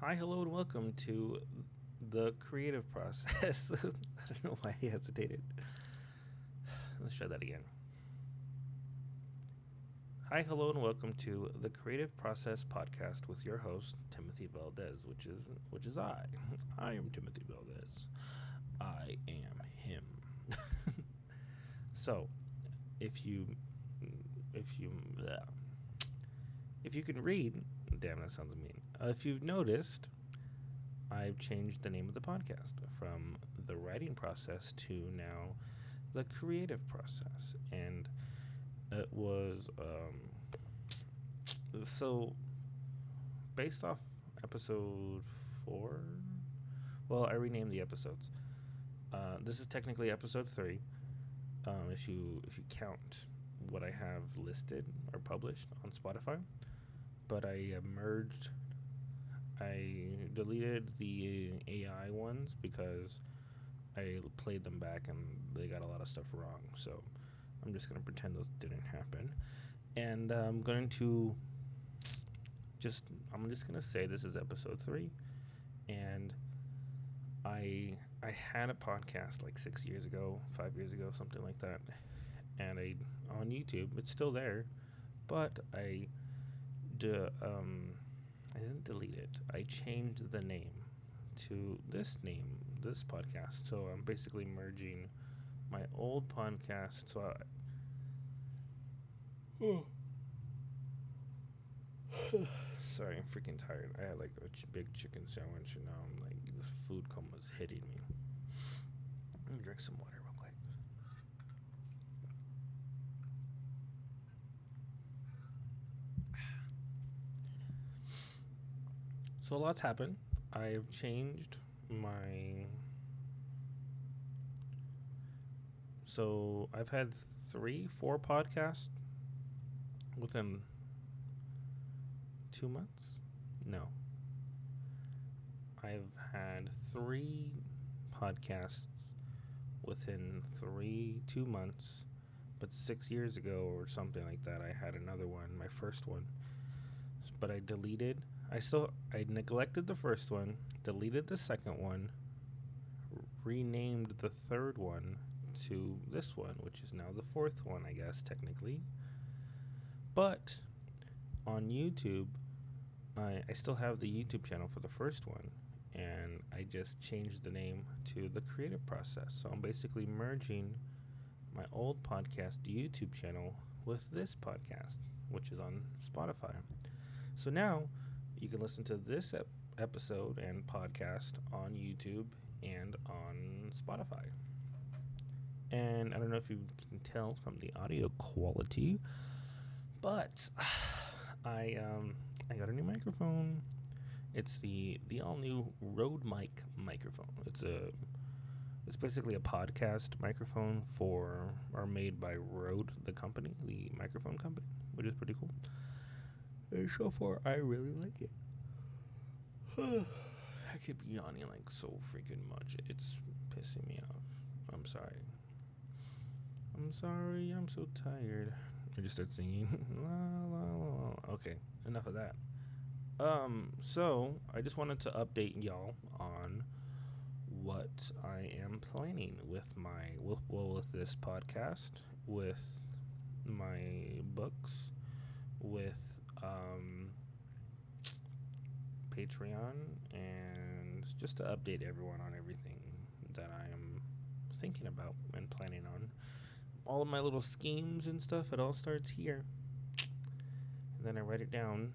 Hi, hello, and welcome to the creative process. I don't know why he hesitated. Let's try that again. Hi, hello, and welcome to the Creative Process podcast with your host Timothy Valdez, which is I. I am Timothy Valdez. I am him. So, if you if you if you can read, damn, that sounds mean. If you've noticed, I've changed the name of the podcast from the writing process to now the creative process. And it was so based off episode 4. Well, I renamed the episodes. This is technically episode 3, if you count what I have listed or published on Spotify. But I deleted the AI ones because I played them back and they got a lot of stuff wrong. So I'm just going to pretend those didn't happen. And I'm just going to say this is episode 3. And I had a podcast like 6 years ago, 5 years ago, something like that. And on YouTube, it's still there, but I didn't delete it. I changed the name to this podcast. So I'm basically merging my old podcast. Sorry, I'm freaking tired. I had like a big chicken sandwich, and now I'm like, this food coma is hitting me. Let me drink some water real quick. So a lot's happened. I've changed my. So I've had 4 podcasts within 2 months. No, I've had 3 podcasts within 2 months, but 6 years ago or something like that, I had another one, my first one, but I neglected the first one, deleted the second one, renamed the third one to this one, which is now the 4th one, I guess, technically. But on YouTube, I still have the YouTube channel for the first one, and I just changed the name to the creative process. So I'm basically merging my old podcast YouTube channel with this podcast, which is on Spotify. So now you can listen to this episode and podcast on YouTube and on Spotify. And I don't know if you can tell from the audio quality, but I got a new microphone. It's the all new Rode mic microphone. It's basically a podcast microphone made by Rode, the company, the microphone company, which is pretty cool. And so far, I really like it. I keep yawning like so freaking much. It's pissing me off. I'm sorry. I'm so tired. I just start singing. La, la, la, la. Okay, enough of that. So I just wanted to update y'all on what I am planning with with this podcast, with my books, with Patreon, and just to update everyone on everything that I am thinking about and planning on. All of my little schemes and stuff, it all starts here. And then I write it down,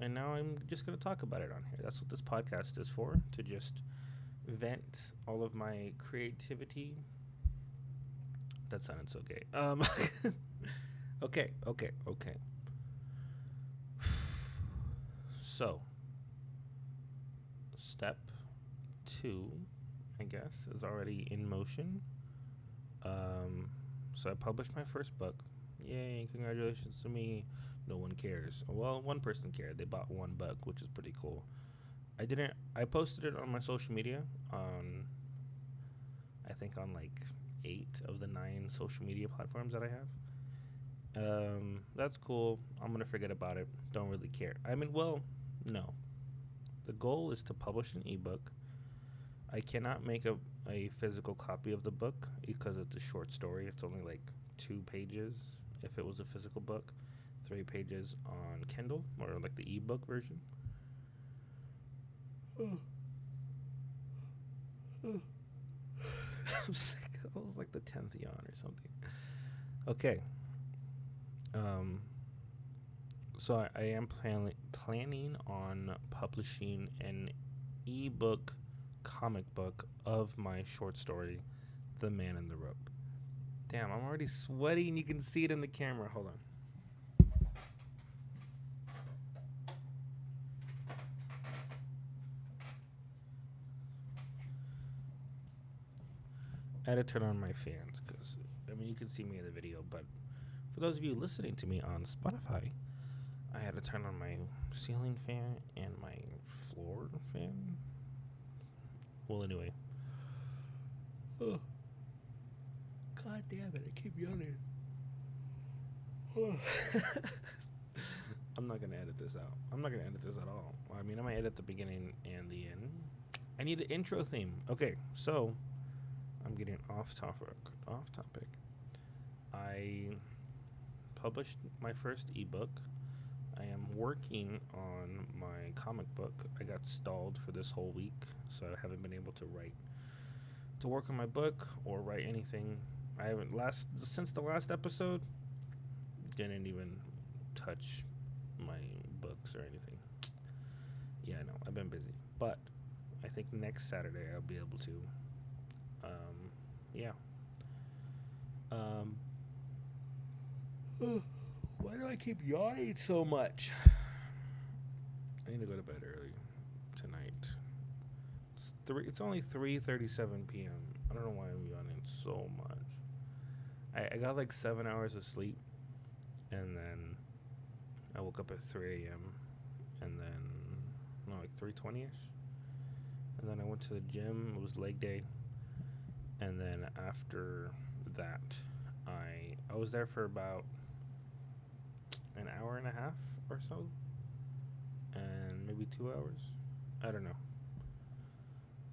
and now I'm just going to talk about it on here. That's what this podcast is for, to just vent all of my creativity. That sounded so gay. Okay. So, step 2, I guess, is already in motion. So I published my first book. Yay, congratulations to me. No one cares. Well, one person cared. They bought one book, which is pretty cool. I posted it on my social media I think on like 8 of the 9 social media platforms that I have. That's cool. I'm gonna forget about it. Don't really care. I mean, well, no. The goal is to publish an ebook. I cannot make a physical copy of the book because it's a short story. It's only like 2 pages if it was a physical book, 3 pages on Kindle or like the ebook version. I'm sick. That was like the 10th yawn or something. Okay. Um, so I am planning on publishing an ebook comic book of my short story, The Man in the Rope. Damn, I'm already sweating. You can see it in the camera. Hold on. I had to turn on my fans because, I mean, you can see me in the video, but for those of you listening to me on Spotify, I had to turn on my ceiling fan and my floor fan. Well, anyway. Oh. God damn it, I keep yawning. I'm not going to edit this out. I'm not going to edit this at all. I mean, I might edit the beginning and the end. I need an intro theme. Okay, so I'm getting off topic. I published my first ebook. I am working on my comic book. I got stalled for this whole week, so I haven't been able to work on my book or write anything. I haven't since the last episode. Didn't even touch my books or anything. Yeah, no, I've been busy, but I think next Saturday I'll be able to. Yeah. Why do I keep yawning so much? I need to go to bed early tonight. It's only 3:37 p.m. I don't know why I'm yawning so much. I got like 7 hours of sleep, and then I woke up at 3 a.m. and then like 3:20ish, and then I went to the gym. It was leg day, and then after that, I was there for about an hour and a half or so, and maybe 2 hours. I don't know.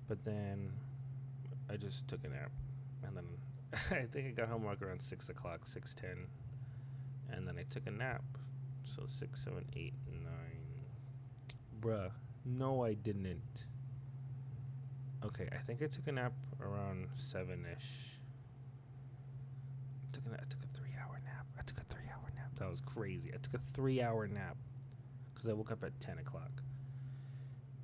But then I just took a nap, and then I think I got home like around 6 o'clock, 6:10, and then I took a nap. So 6, 7, 8, 9. Bruh, no, I didn't. Okay, I think I took a nap around 7ish. I took a 3-hour nap. That was crazy. I took a 3-hour nap because I woke up at 10 o'clock.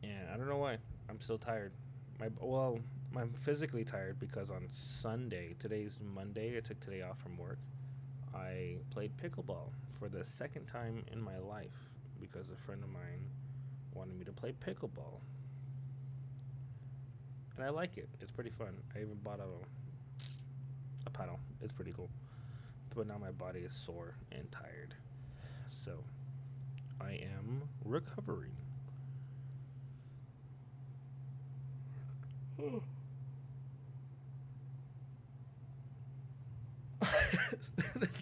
And I don't know why. I'm still tired. I'm physically tired because on Sunday, today's Monday, I took today off from work. I played pickleball for the second time in my life because a friend of mine wanted me to play pickleball. And I like it. It's pretty fun. I even bought a paddle. It's pretty cool. But now my body is sore and tired. So I am recovering.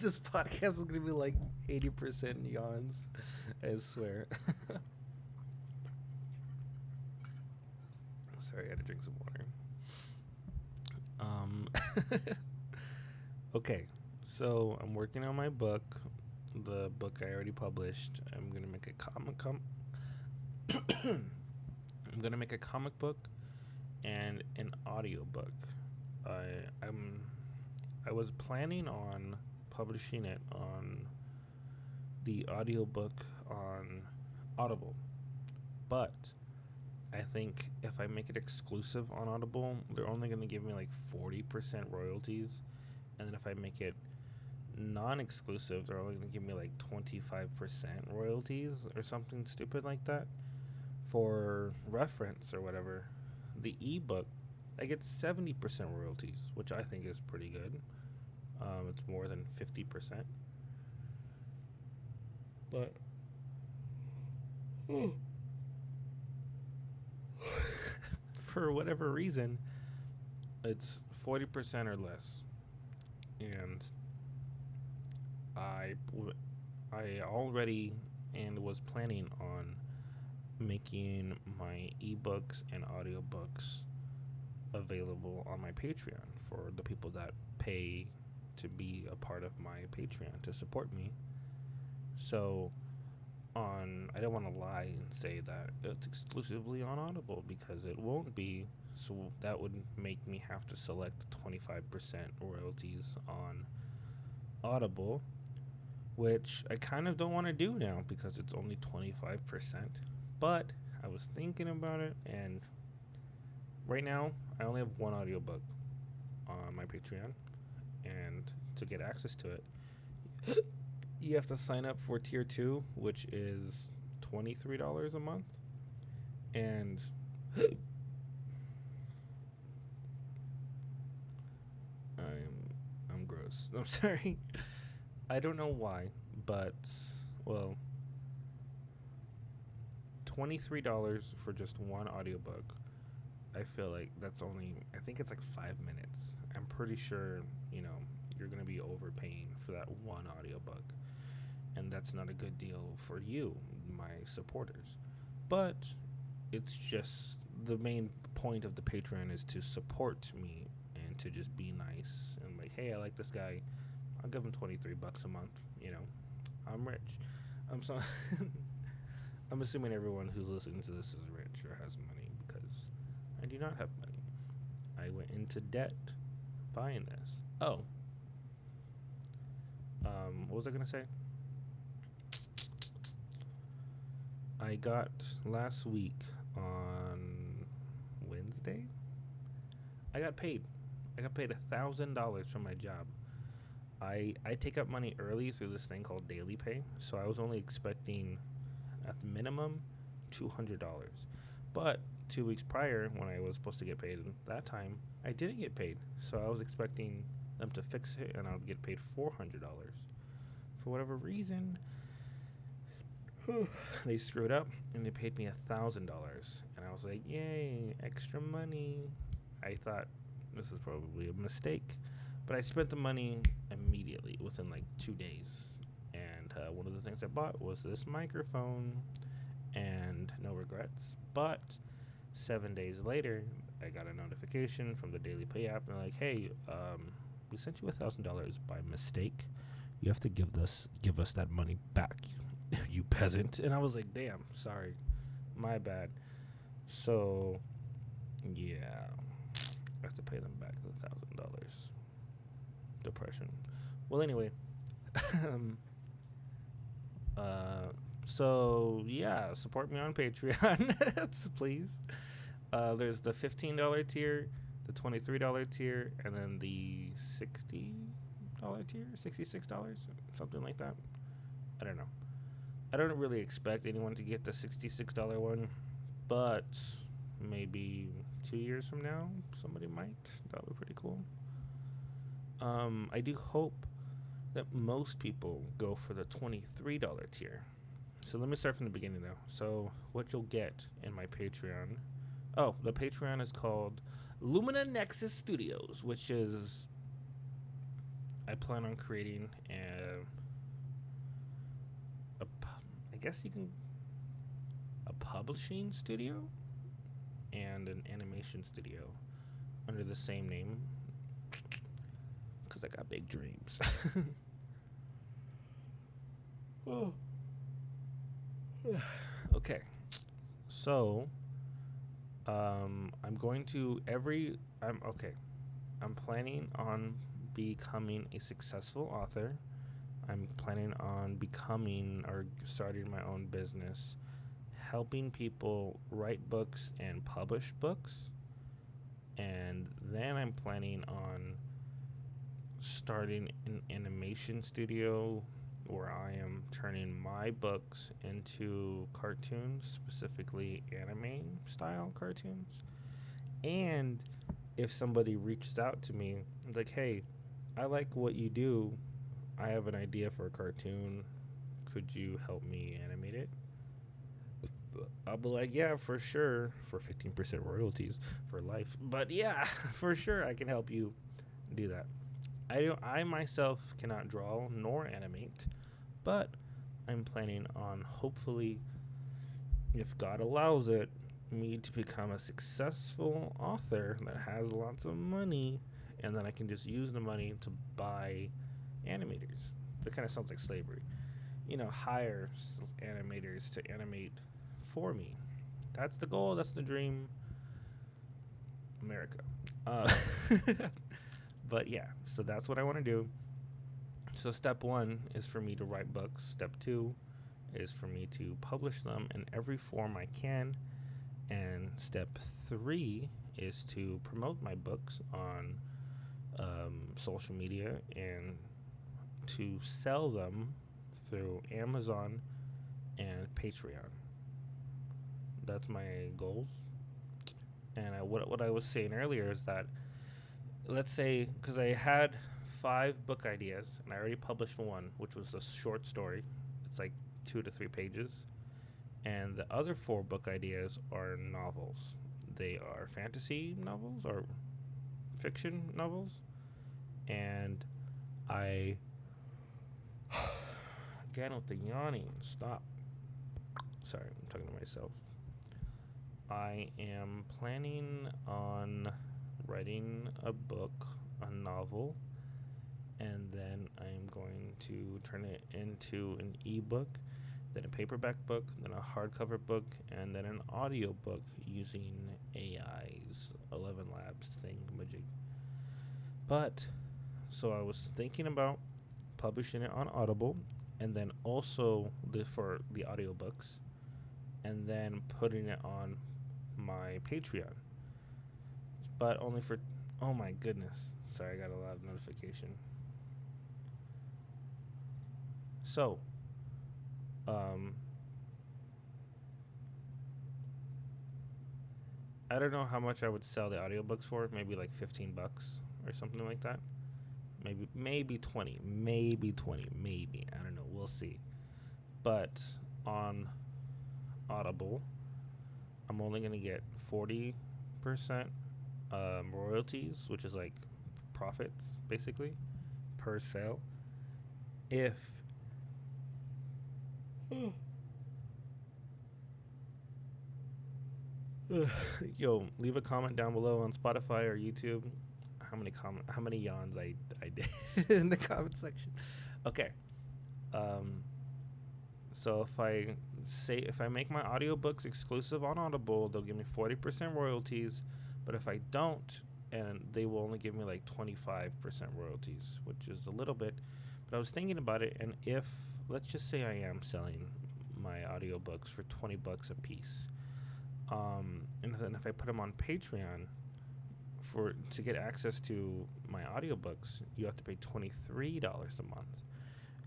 This podcast is going to be like 80% yawns. I swear. Sorry, I had to drink some water. Okay, so I'm working on my book. The book I already published. I'm going to make a I'm going to make a comic book and an audio book. I was planning on publishing it on the audiobook on Audible, but I think if I make it exclusive on Audible, they're only going to give me like 40% royalties, and then if I make it non-exclusive, they're only going to give me like 25% royalties or something stupid like that. For reference or whatever, the ebook, I get 70% royalties, which I think is pretty good. It's more than 50%. But for whatever reason, it's 40% or less. And I I already and was planning on making my ebooks and audiobooks available on my Patreon for the people that pay to be a part of my Patreon to support me. So I don't want to lie and say that it's exclusively on Audible because it won't be. So that would make me have to select 25% royalties on Audible, which I kind of don't want to do now because it's only 25%. But I was thinking about it, and right now I only have one audiobook on my Patreon, and to get access to it, you have to sign up for tier 2, which is $23 a month. And I'm gross. I'm sorry. I don't know why, but well, $23 for just one audiobook. I feel like that's only, I think it's like 5 minutes. I'm pretty sure, you're going to be overpaying for that one audiobook. And that's not a good deal for you, my supporters. But it's just the main point of the Patreon is to support me and to just be nice and like, hey, I like this guy. I'll give him $23 a month. I'm rich. I'm so I'm assuming everyone who's listening to this is rich or has money because I do not have money. I went into debt buying this. Oh. What was I gonna say? I got last week on Wednesday. I got paid. I got paid $1,000 from my job. I take up money early through this thing called Daily Pay, so I was only expecting at the minimum $200. But 2 weeks prior, when I was supposed to get paid, that time I didn't get paid, so I was expecting them to fix it and I would get paid $400. For whatever reason, they screwed up and they paid me $1,000, and I was like, "Yay, extra money!" I thought this is probably a mistake, but I spent the money immediately within like 2 days. And one of the things I bought was this microphone, and no regrets. But 7 days later, I got a notification from the Daily Pay app, and they're like, "Hey, we sent you $1,000 by mistake. You have to give us that money back, you peasant." And I was like, "Damn, sorry, my bad." So, yeah, I have to pay them back the $1,000. Depression. Well, anyway, so yeah, support me on Patreon, please. There's the $15 tier, the $23 tier, and then the $60 tier, $66, something like that. I don't know. I don't really expect anyone to get the $66 one, but maybe 2 years from now, somebody might. That would be pretty cool. I do hope that most people go for the $23 tier. So let me start from the beginning, though. So what you'll get in my Patreon. Oh, the Patreon is called Lumina Nexus Studios, which is, I plan on creating I guess a publishing studio and an animation studio under the same name, because I got big dreams. Oh. Okay, so I'm going to I'm planning on becoming a successful author. I'm planning on becoming or starting my own business, helping people write books and publish books. And then I'm planning on starting an animation studio where I am turning my books into cartoons, specifically anime style cartoons. And if somebody reaches out to me, like, "Hey, I like what you do. I have an idea for a cartoon. Could you help me animate it?" I'll be like, "Yeah, for sure," for 15% royalties for life. But yeah, for sure, I can help you do that. I myself cannot draw nor animate, but I'm planning on, hopefully, if God allows it, me to become a successful author that has lots of money, and then I can just use the money to buy animators. That kind of sounds like slavery. Hire animators to animate for me. That's the goal. That's the dream. America. Uh, but yeah, so that's what I want to do. So step 1 is for me to write books. Step 2 is for me to publish them in every form I can. And step 3 is to promote my books on social media and to sell them through Amazon and Patreon. That's my goals. And what I was saying earlier is that, let's say, because I had 5 book ideas and I already published one, which was a short story. It's like 2 to 3 pages. And the other 4 book ideas are novels. They are fantasy novels or fiction novels. And again with the yawning, stop. Sorry, I'm talking to myself. I am planning on writing a book, a novel, and then I'm going to turn it into an ebook, then a paperback book, then a hardcover book, and then an audio book using AI's 11 Labs thingamajig. But, so I was thinking about publishing it on Audible, and then also for the audiobooks, and then putting it on my Patreon. But only for, oh my goodness. Sorry, I got a lot of notification. So, I don't know how much I would sell the audiobooks for. Maybe like $15 or something like that. Maybe 20. Maybe 20. Maybe. I don't know. We'll see. But on Audible, I'm only going to get 40% royalties, which is like profits, basically, per sale. If yo, leave a comment down below on Spotify or YouTube. How many yawns I did in the comment section. Okay. So if I make my audiobooks exclusive on Audible, they'll give me 40% royalties, but if I don't, and they will only give me like 25% royalties, which is a little bit. But I was thinking about it, and if, let's just say I am selling my audiobooks for $20 a piece, and then if I put them on Patreon to get access to my audiobooks, you have to pay $23 a month.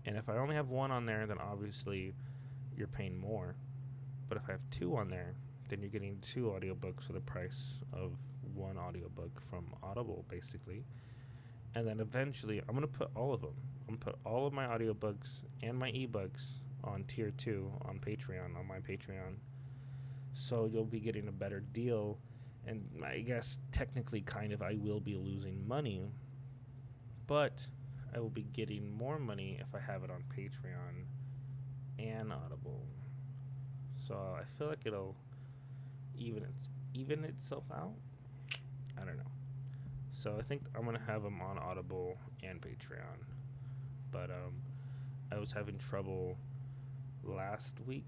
And if I only have one on there, then obviously you're paying more. But if I have 2 on there, then you're getting 2 audiobooks for the price of 1 audiobook from Audible, basically. And then eventually, I'm going to put all of them. I'm going to put all of my audiobooks and my ebooks on tier 2 on Patreon, on my Patreon. So you'll be getting a better deal. And I guess technically kind of I will be losing money. But I will be getting more money if I have it on Patreon and Audible. So I feel like it'll even itself out. I don't know. So I think I'm gonna have them on Audible and Patreon. But I was having trouble last week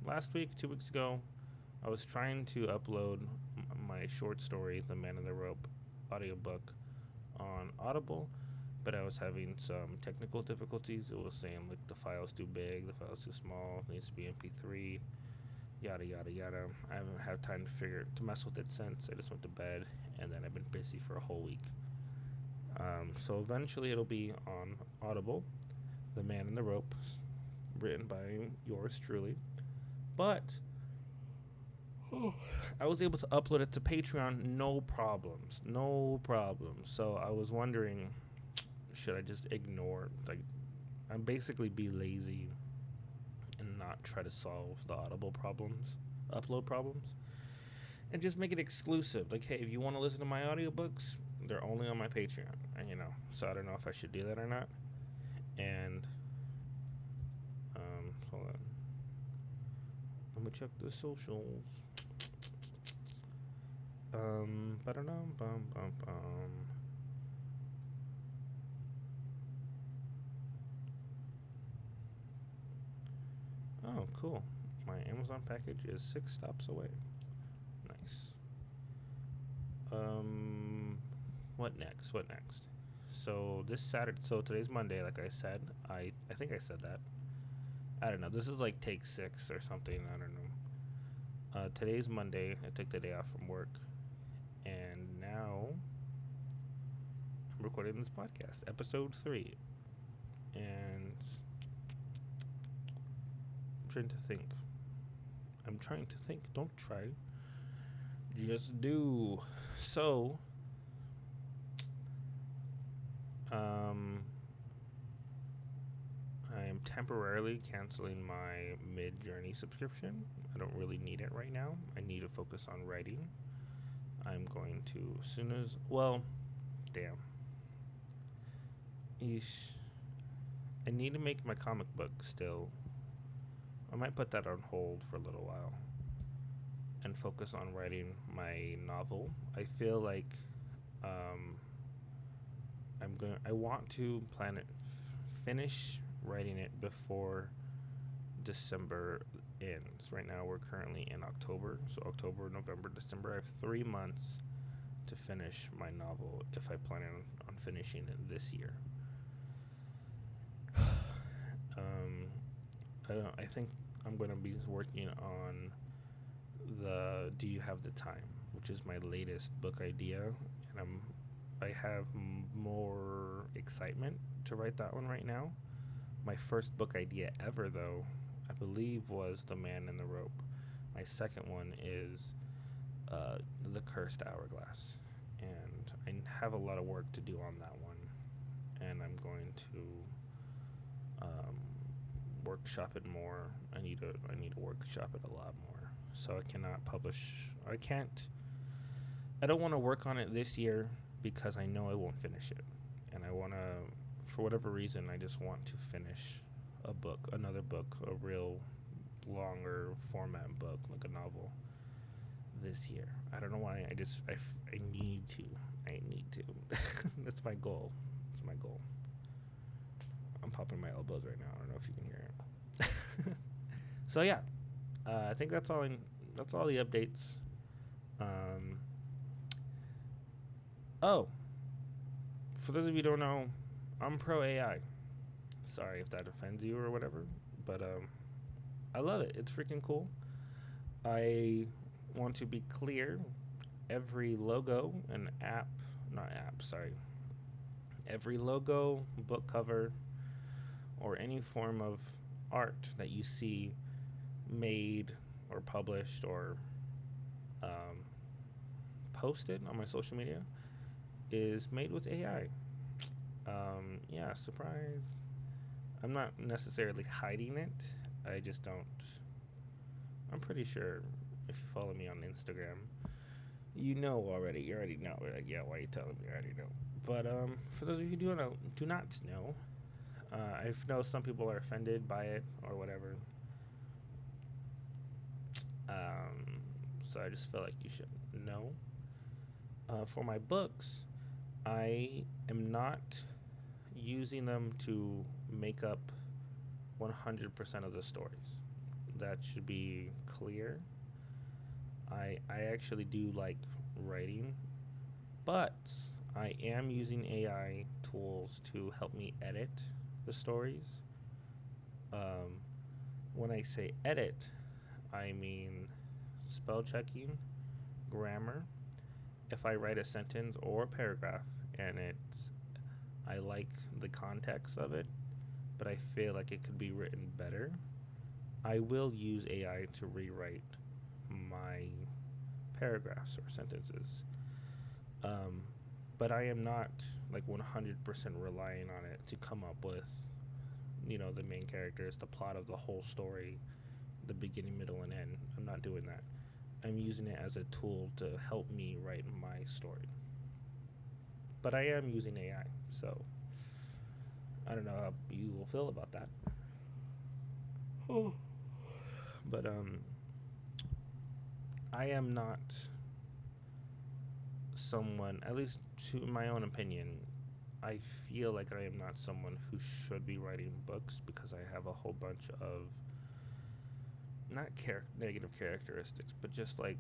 last week, 2 weeks ago. I was trying to upload my short story, The Man in the Rope audiobook, on Audible, but I was having some technical difficulties. It was saying like the file's too big, the file's too small, it needs to be MP3, yada yada yada. I haven't had time to mess with it since. I just went to bed, and then I've been busy for a whole week. So eventually it'll be on Audible, The Man in the Rope, written by yours truly. But I was able to upload it to Patreon, no problems. So I was wondering, should I just ignore, I'm basically be lazy and not try to solve the upload problems? and just make it exclusive. Like, hey, if you want to listen to my audiobooks, they're only on my Patreon. And, so I don't know if I should do that or not. And hold on. Let me check the socials. Ba-da-dum, bum, bum, bum. Oh, cool. My Amazon package is 6 stops away. Nice. What next? What next? So this Saturday. So today's Monday, like I said. I think I said that. I don't know. This is like take 6 or something. I don't know. Today's Monday. I took the day off from work, and now I'm recording this podcast, episode 3, and I'm trying to think. Don't try. Just do. So, I am temporarily canceling my Mid-Journey subscription. I don't really need it right now. I need to focus on writing. I'm going to, as soon as, well, damn. Eesh. I need to make my comic book still. I might put that on hold for a little while and focus on writing my novel. I feel like I want to finish writing it before December ends. Right now we're currently in October, so October, November, December. I have 3 months to finish my novel if I plan on finishing it this year. I think I'm going to be working on the Do You Have the Time, which is my latest book idea, and I have more excitement to write that one right now. My first book idea ever, though, I believe, was The Man in the Rope. My second one is The Cursed Hourglass, and I have a lot of work to do on that one, and I'm going to workshop it more. I need to workshop it a lot more. So I cannot publish. I don't want to work on it this year because I know I won't finish it, and I want to, for whatever reason, I just want to finish another book, a real longer format book, like a novel, this year. I don't know why. I need to. That's my goal. It's my goal. I'm popping my elbows right now. I don't know if you can hear it. So yeah, I think that's all. That's all the updates. For those of you who don't know, I'm pro AI. Sorry if that offends you or whatever, but I love it. It's freaking cool. I want to be clear. Every logo and every logo, book cover, or any form of art that you see made or published or posted on my social media is made with AI. Yeah, surprise. I'm not necessarily hiding it. I just don't. I'm pretty sure if you follow me on Instagram, you know already. You already know. Like, yeah, why are you telling me? I already know. But for those of you who do not know, I know some people are offended by it or whatever. So I just feel like you should know. For my books, I am not using them to make up 100% of the stories. That should be clear. I actually do like writing, but I am using AI tools to help me edit the stories. When I say edit, I mean spell checking, grammar. If I write a sentence or a paragraph and I like the context of it, but I feel like it could be written better, I will use AI to rewrite my paragraphs or sentences. But I am not like 100% relying on it to come up with, the main characters, the plot of the whole story, the beginning, middle, and end. I'm not doing that. I'm using it as a tool to help me write my story. But I am using AI, so I don't know how you will feel about that. Oh. But I am not someone, at least to my own opinion, I feel like I am not someone who should be writing books because I have a whole bunch of not negative characteristics, but just like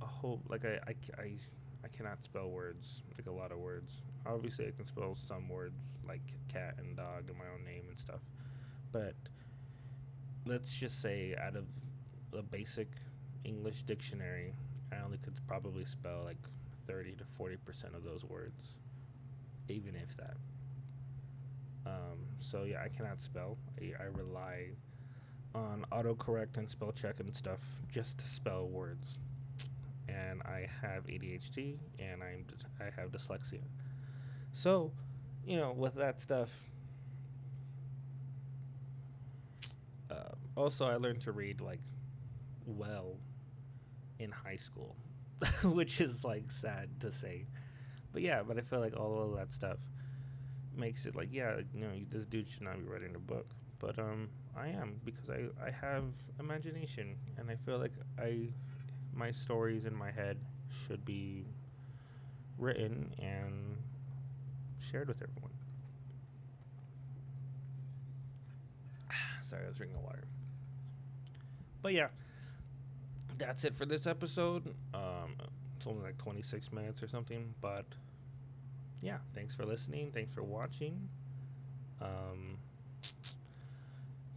a whole like I cannot spell words, like a lot of words. Obviously, I can spell some words like cat and dog and my own name and stuff, but let's just say out of a basic English dictionary, I only could probably spell like 30 to 40% of those words, even if that. So yeah, I cannot spell. I rely on autocorrect and spell check and stuff just to spell words. And I have ADHD and I have dyslexia. So, with that stuff, also I learned to read like well in high school, which is like sad to say. But yeah, but I feel like all of that stuff makes it like, yeah, this dude should not be writing a book. But I am, because I have imagination, and I feel like my stories in my head should be written and shared with everyone. Sorry, I was drinking water. But yeah, that's it for this episode. It's only like 26 minutes or something, but yeah, thanks for listening. Thanks for watching.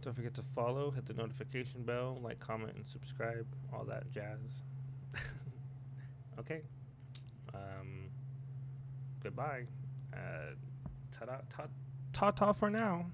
Don't forget to follow, hit the notification bell, like, comment, and subscribe, all that jazz. Okay. Goodbye. Ta-ta for now.